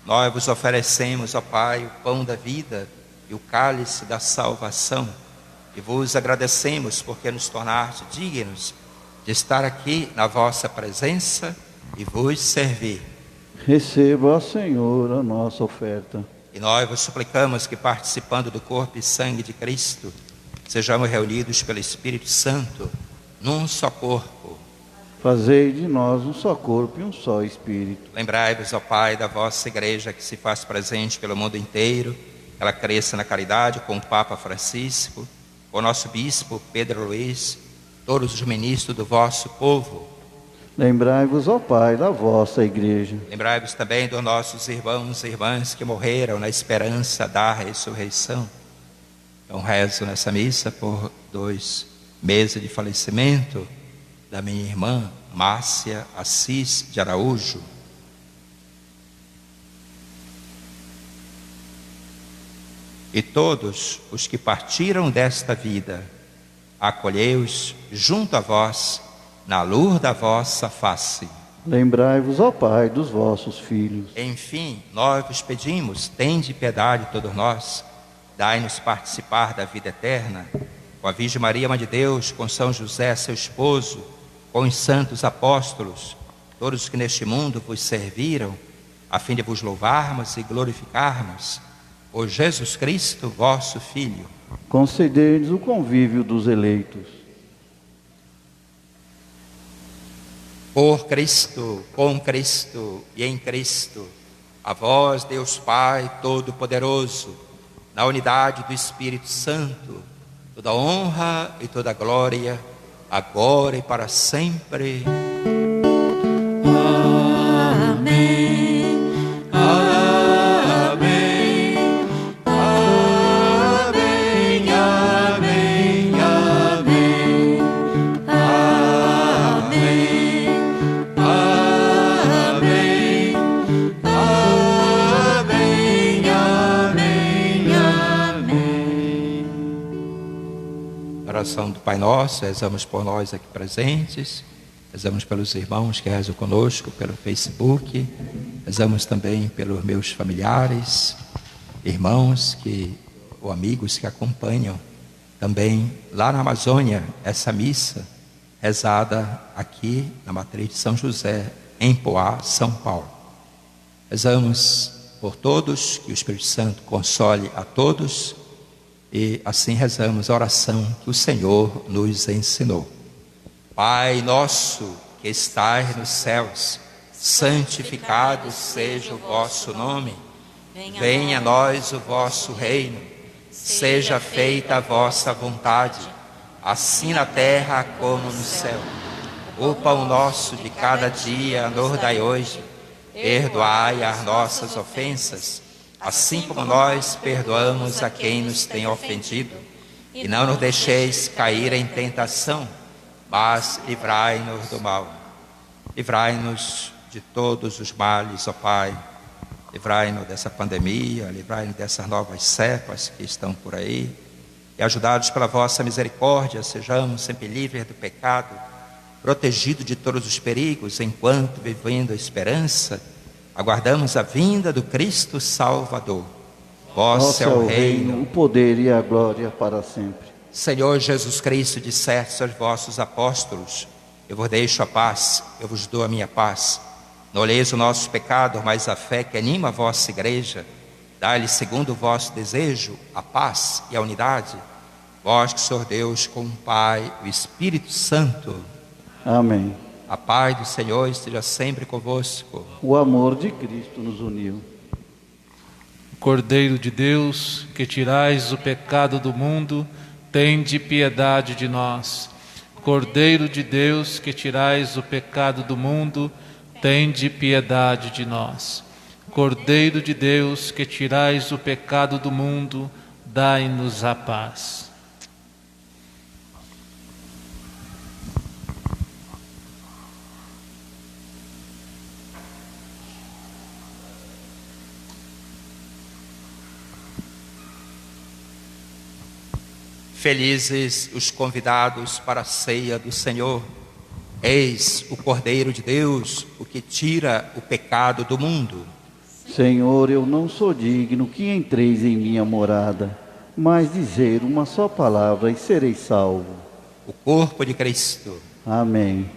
nós vos oferecemos, ó Pai, o pão da vida e o cálice da salvação, e vos agradecemos porque nos tornaste dignos de estar aqui na vossa presença e vos servir. Receba, ó Senhor, a nossa oferta. E nós vos suplicamos que, participando do corpo e sangue de Cristo, sejamos reunidos pelo Espírito Santo num só corpo. Fazei de nós um só corpo e um só Espírito. Lembrai-vos, ó Pai, da vossa igreja que se faz presente pelo mundo inteiro, que ela cresça na caridade com o Papa Francisco, com o nosso Bispo Pedro Luiz, todos os ministros do vosso povo. Lembrai-vos, ó Pai, da vossa igreja. Lembrai-vos também dos nossos irmãos e irmãs que morreram na esperança da ressurreição. Então rezo nessa missa por 2 meses de falecimento da minha irmã Márcia Assis de Araújo. E todos os que partiram desta vida, acolhei-os junto a vós, na luz da vossa face. Lembrai-vos, ó Pai, dos vossos filhos. Enfim, nós vos pedimos, tende piedade de todos nós, dai-nos participar da vida eterna, com a Virgem Maria, Mãe de Deus, com São José, seu esposo, com os santos apóstolos, todos os que neste mundo vos serviram, a fim de vos louvarmos e glorificarmos, por Jesus Cristo, vosso Filho. Concedei-nos o convívio dos eleitos. Por Cristo, com Cristo e em Cristo, a vós, Deus Pai Todo-Poderoso, na unidade do Espírito Santo, toda honra e toda glória, agora e para sempre. Amém. Amém. Amém. Amém. Amém. Amém. Amém. Amém. Amém. Oração do Pai Nosso, rezamos por nós aqui presentes, rezamos pelos irmãos que rezam conosco pelo Facebook, rezamos também pelos meus familiares, irmãos ou amigos que acompanham também lá na Amazônia essa missa, rezada aqui na matriz de São José, em Poá, São Paulo. Rezamos por todos, que o Espírito Santo console a todos, e assim rezamos a oração que o Senhor nos ensinou. Pai nosso que estais nos céus, santificado seja o vosso nome. Venha a nós o vosso reino. Seja feita a vossa vontade, assim na terra como no céu. O pão nosso de cada dia nos dai hoje. Perdoai as nossas ofensas, assim como nós perdoamos a quem nos tem ofendido. E não nos deixeis cair em tentação, mas livrai-nos do mal. Livrai-nos de todos os males, ó Pai. Livrai-nos dessa pandemia, livrai-nos dessas novas cepas que estão por aí. E ajudados pela vossa misericórdia, sejamos sempre livres do pecado, protegidos de todos os perigos, enquanto, vivendo a esperança, aguardamos a vinda do Cristo Salvador. Vosso é o reino, o poder e a glória para sempre. Senhor Jesus Cristo, disseste aos vossos apóstolos: eu vos deixo a paz, eu vos dou a minha paz. Não olheis os nossos pecados, mas a fé que anima a vossa igreja. Dai-lhe, segundo o vosso desejo, a paz e a unidade. Vós que sois Deus com o Pai, o Espírito Santo. Amém. A paz do Senhor esteja sempre convosco. O amor de Cristo nos uniu. Cordeiro de Deus, que tirais o pecado do mundo, tende piedade de nós. Cordeiro de Deus, que tirais o pecado do mundo, tende piedade de nós. Cordeiro de Deus, que tirais o pecado do mundo, dai-nos a paz. Felizes os convidados para a ceia do Senhor. Eis o Cordeiro de Deus, o que tira o pecado do mundo. Senhor, eu não sou digno que entreis em minha morada, mas dizer uma só palavra e serei salvo. O corpo de Cristo. Amém.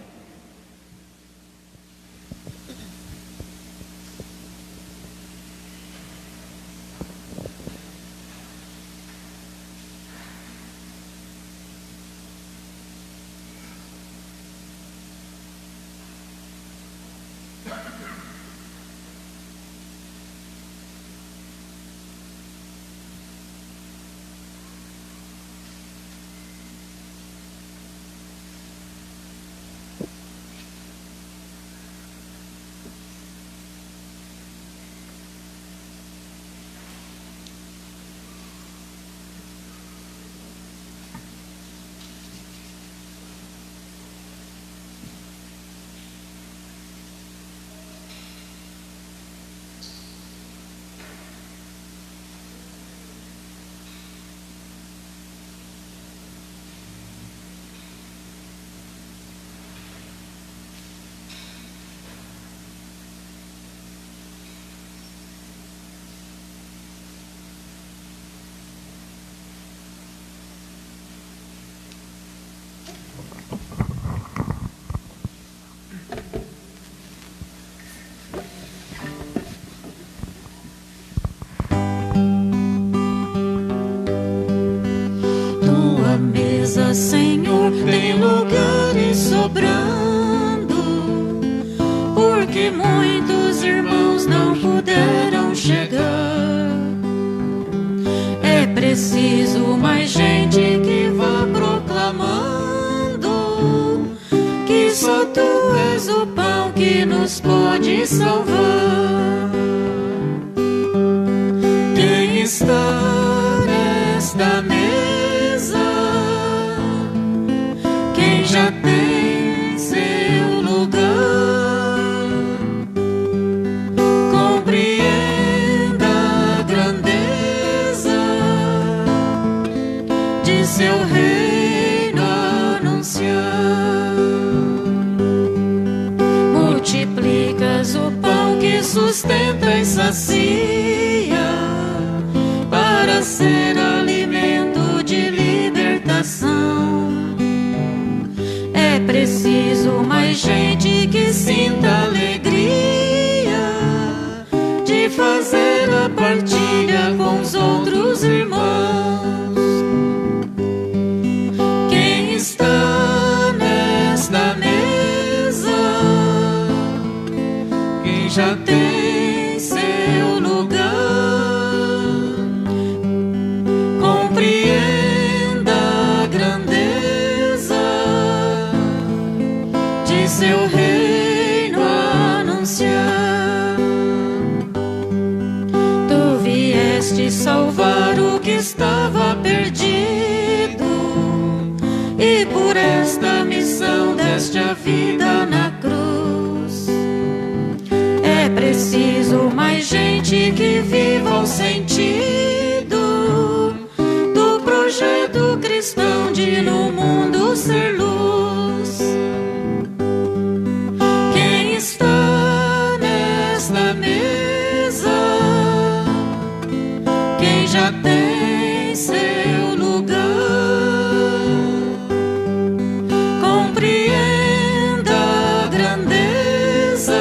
Senhor, tem lugares sobrando, porque muitos irmãos não puderam chegar. É preciso mais gente que vá proclamando que só Tu és o pão que nos pode salvar. Quem está nesta mesa já tem seu lugar. Compreenda a grandeza de seu reino anunciar. Multiplicas o pão que sustenta e sacia, para ser alimento de libertação. É preciso mais gente que sinta alegria de fazer a partilha com os outros irmãos. Quem está nesta mesa, quem já tem seu lugar, compreenda a grandeza de seu reino anunciar. Tu vieste salvar o que estava perdido, e por esta missão deste a vida na cruz. É preciso mais gente que viva o sentido do projeto cristão de no mundo ser luz. Quem está nesta mesa, quem já tem seu lugar, compreenda a grandeza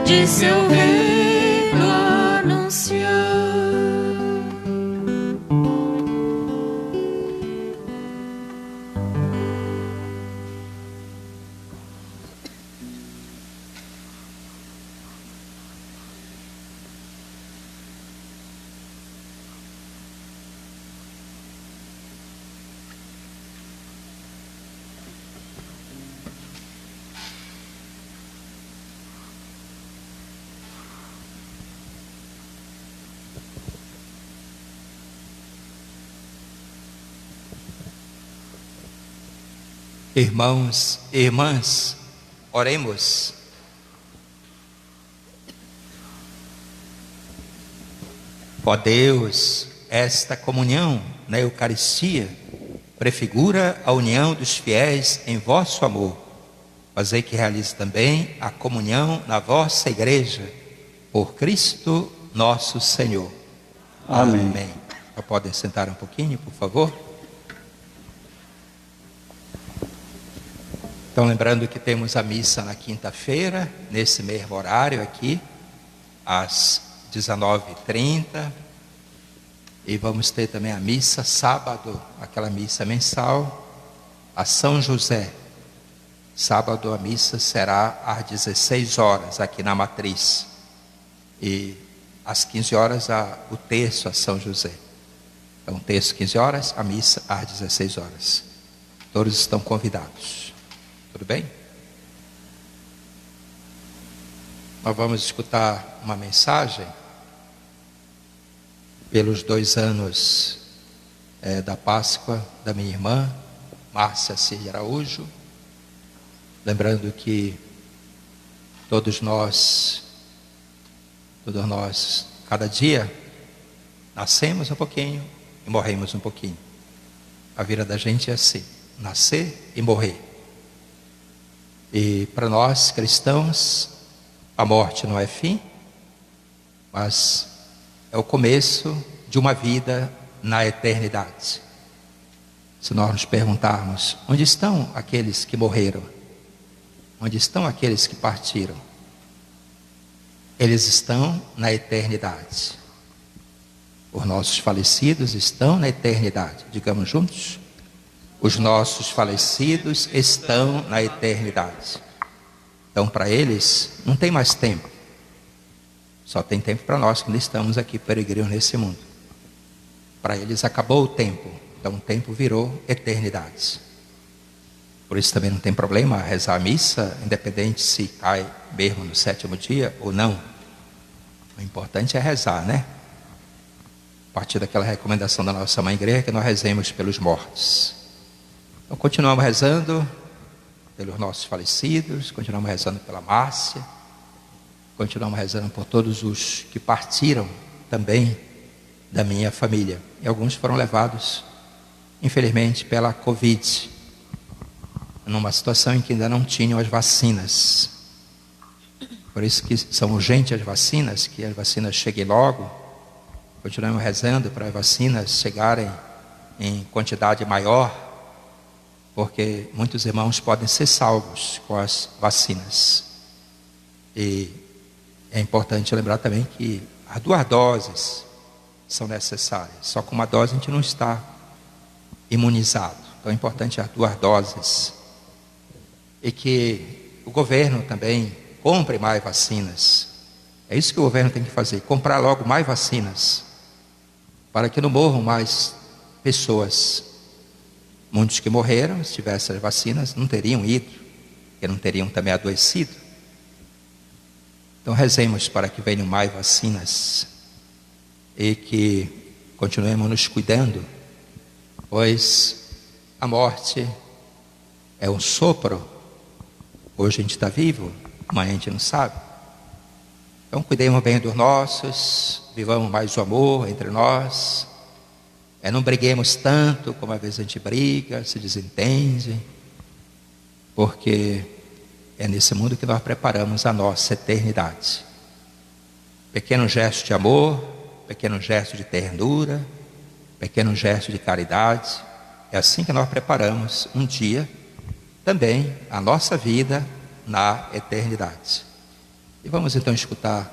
de seu reino anunciar. Irmãos e irmãs, oremos. Ó Deus, esta comunhão na Eucaristia prefigura a união dos fiéis em vosso amor. Fazei que realize também a comunhão na vossa Igreja, por Cristo nosso Senhor. Amém. Amém. Podem sentar um pouquinho, por favor? Então, lembrando que temos a missa na quinta-feira, nesse mesmo horário aqui, às 19h30. E vamos ter também a missa sábado, aquela missa mensal, a São José. Sábado a missa será às 16 horas aqui na Matriz. E às 15 horas o terço a São José. Então, terço 15 horas, a missa às 16 horas. Todos estão convidados. Tudo bem? Nós vamos escutar uma mensagem pelos 2 anos da Páscoa da minha irmã, Márcia Cirne Araújo. Lembrando que todos nós, cada dia, nascemos um pouquinho e morremos um pouquinho. A vida da gente é assim, nascer e morrer. E para nós cristãos, a morte não é fim, mas é o começo de uma vida na eternidade. Se nós nos perguntarmos, onde estão aqueles que morreram? Onde estão aqueles que partiram? Eles estão na eternidade. Os nossos falecidos estão na eternidade. Digamos juntos. Os nossos falecidos estão na eternidade. Então, para eles, não tem mais tempo. Só tem tempo para nós que ainda estamos aqui peregrinos nesse mundo. Para eles acabou o tempo. Então, o tempo virou eternidade. Por isso também não tem problema rezar a missa, independente se cai mesmo no 7º dia ou não. O importante é rezar, né? A partir daquela recomendação da nossa Mãe Igreja, que nós rezemos pelos mortos. Então, continuamos rezando pelos nossos falecidos, continuamos rezando pela Márcia, continuamos rezando por todos os que partiram também da minha família. E alguns foram levados, infelizmente, pela Covid, numa situação em que ainda não tinham as vacinas. Por isso que são urgentes as vacinas, que as vacinas cheguem logo. Continuamos rezando para as vacinas chegarem em quantidade maior, porque muitos irmãos podem ser salvos com as vacinas. E é importante lembrar também que as 2 doses são necessárias. Só com uma dose a gente não está imunizado. Então é importante as 2 doses. E que o governo também compre mais vacinas. É isso que o governo tem que fazer, comprar logo mais vacinas, para que não morram mais pessoas. Muitos que morreram, se tivessem as vacinas, não teriam ido, porque não teriam também adoecido. Então rezemos para que venham mais vacinas e que continuemos nos cuidando, pois a morte é um sopro. Hoje a gente está vivo, amanhã a gente não sabe. Então cuidemos bem dos nossos, vivamos mais o amor entre nós. Não briguemos tanto como às vezes a gente briga, se desentende, porque é nesse mundo que nós preparamos a nossa eternidade. Pequeno gesto de amor, pequeno gesto de ternura, pequeno gesto de caridade, é assim que nós preparamos um dia também a nossa vida na eternidade. E vamos então escutar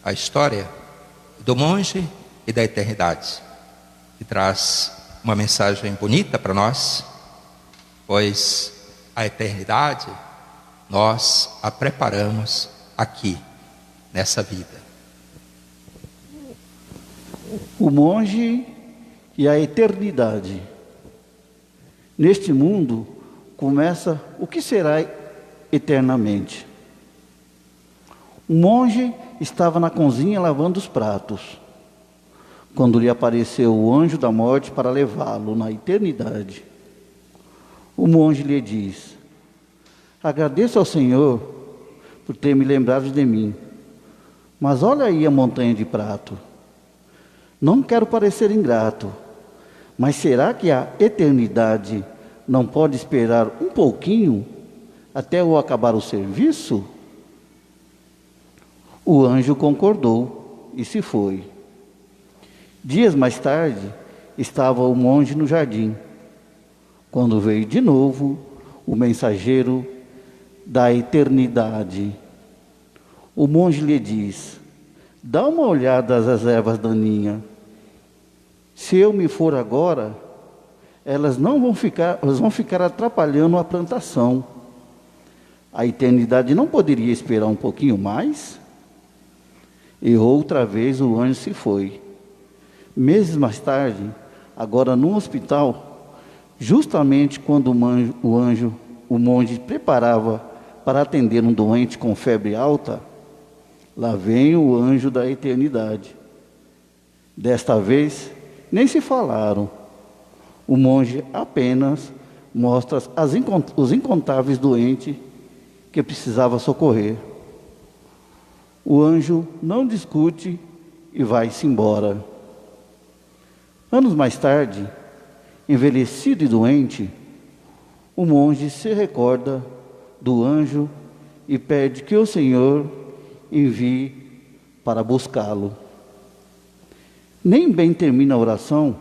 a história do monge e da eternidade, que traz uma mensagem bonita para nós, pois a eternidade nós a preparamos aqui, nessa vida. O monge e a eternidade. Neste mundo começa o que será eternamente. O monge estava na cozinha lavando os pratos, quando lhe apareceu o anjo da morte para levá-lo na eternidade. O monge lhe diz: agradeço ao Senhor por ter me lembrado de mim, mas olha aí a montanha de prato. Não quero parecer ingrato, mas será que a eternidade não pode esperar um pouquinho até eu acabar o serviço? O anjo concordou e se foi. Dias mais tarde, estava o monge no jardim, quando veio de novo o mensageiro da eternidade. O monge lhe diz: dá uma olhada às ervas daninhas. Se eu me for agora, elas vão ficar atrapalhando a plantação. A eternidade não poderia esperar um pouquinho mais? E outra vez o anjo se foi. Meses mais tarde, agora no hospital, justamente quando o monge preparava para atender um doente com febre alta, lá vem o anjo da eternidade. Desta vez, nem se falaram. O monge apenas mostra os incontáveis doentes que precisava socorrer. O anjo não discute e vai-se embora. Anos mais tarde, envelhecido e doente, o monge se recorda do anjo e pede que o Senhor envie para buscá-lo. Nem bem termina a oração,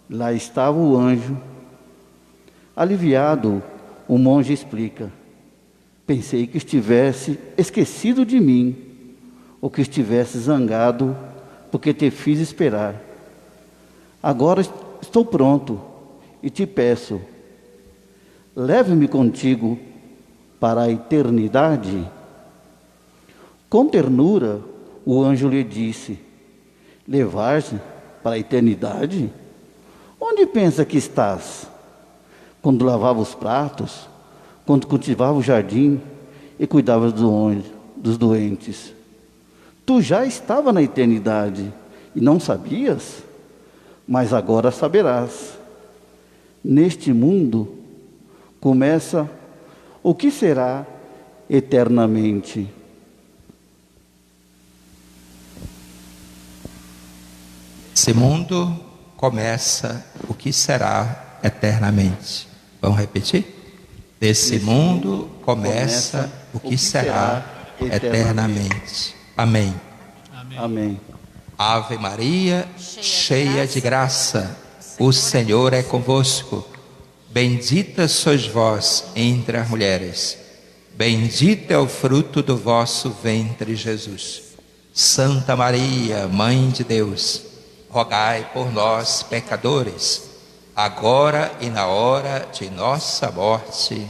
lá estava o anjo. Aliviado, o monge explica: pensei que estivesse esquecido de mim, ou que estivesse zangado porque te fiz esperar. Agora estou pronto e te peço, leve-me contigo para a eternidade. Com ternura, o anjo lhe disse: levar-te para a eternidade? Onde pensa que estás? Quando lavava os pratos, quando cultivava o jardim e cuidava dos doentes. Tu já estava na eternidade e não sabias? Mas agora saberás. Neste mundo começa o que será eternamente. Esse mundo começa o que será eternamente. Vamos repetir? Desse mundo começa o que será eternamente. Amém. Amém. Ave Maria, cheia de graça, o Senhor é convosco. Bendita sois vós entre as mulheres, bendito é o fruto do vosso ventre, Jesus. Santa Maria, Mãe de Deus, rogai por nós, pecadores, agora e na hora de nossa morte.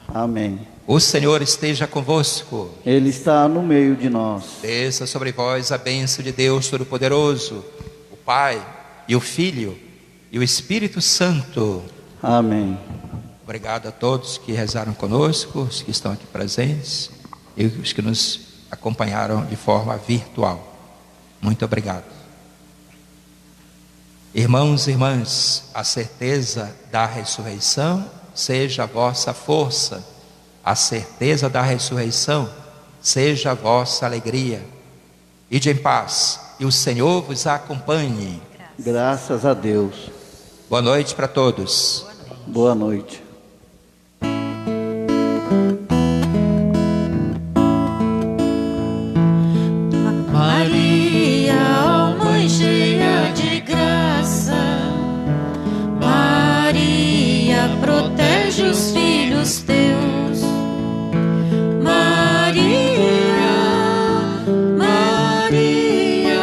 Amém. O Senhor esteja convosco. Ele está no meio de nós. Desça sobre vós a bênção de Deus Todo-Poderoso, o Pai e o Filho e o Espírito Santo. Amém. Obrigado a todos que rezaram conosco, os que estão aqui presentes e os que nos acompanharam de forma virtual. Muito obrigado. Irmãos e irmãs, a certeza da ressurreição seja a vossa força, a certeza da ressurreição seja a vossa alegria. Ide em paz e o Senhor vos acompanhe. Graças a Deus. Boa noite para todos. Boa noite. Maria, ó Mãe cheia de graça, Maria, protege os filhos teus. Maria, Maria,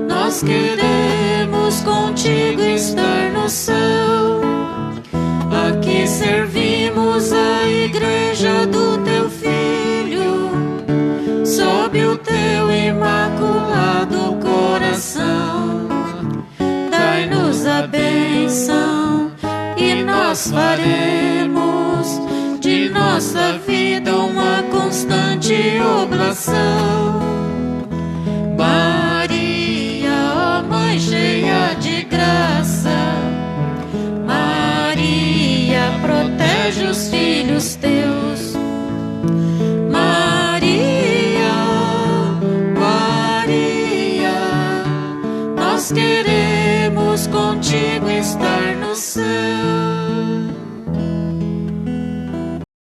nós queremos contigo estar no céu. Aqui servimos a igreja do teu Filho, sob o teu imaculado coração. Dai-nos a bênção e nós faremos de nossa vida uma constante oblação. Maria, ó Mãe cheia de graça, Maria, protege os filhos teus. Maria, Maria, nós queremos contigo estar no céu.